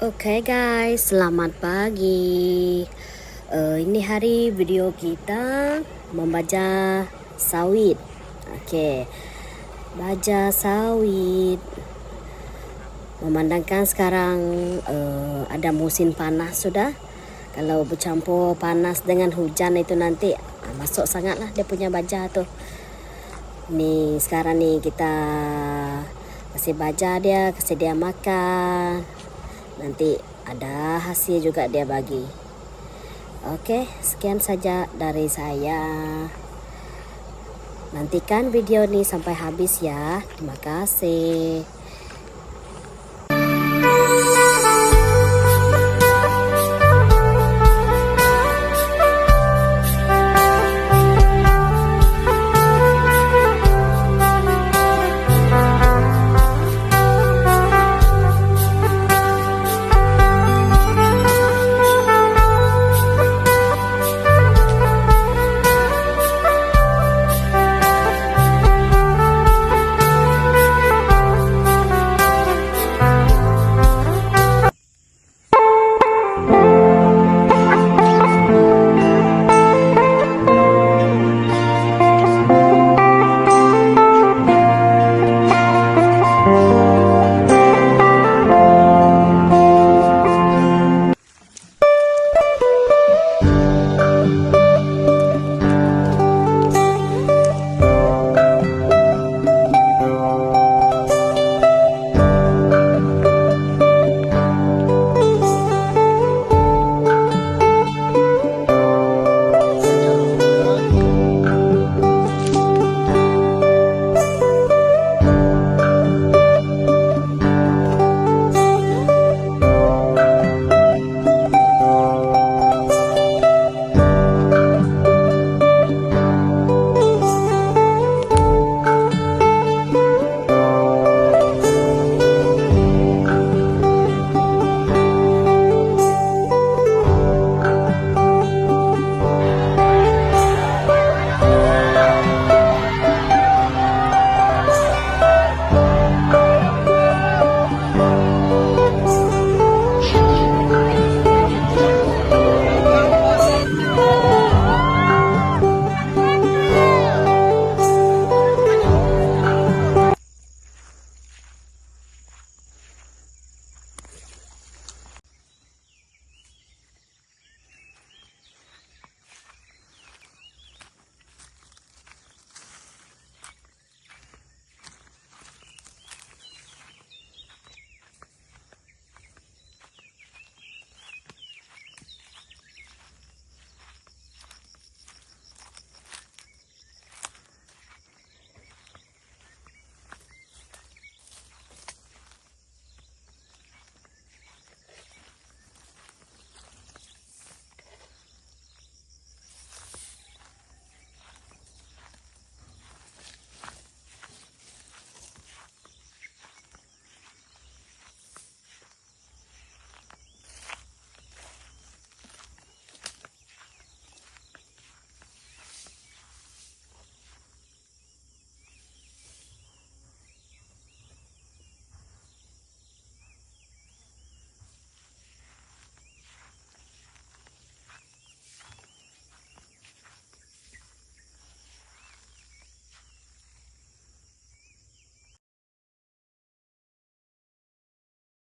Oke guys, selamat pagi. Ini hari video kita membaca sawit. Oke, baca sawit. Memandangkan sekarang ada musim panas sudah. Kalau bercampur panas dengan hujan itu nanti masuk sangatlah dia punya baja tuh. Nih sekarang nih kita kasih baja dia, kasih dia makan. Nanti ada hasil juga dia bagi. Oke, sekian saja dari saya. Nantikan video ini sampai habis ya. Terima kasih.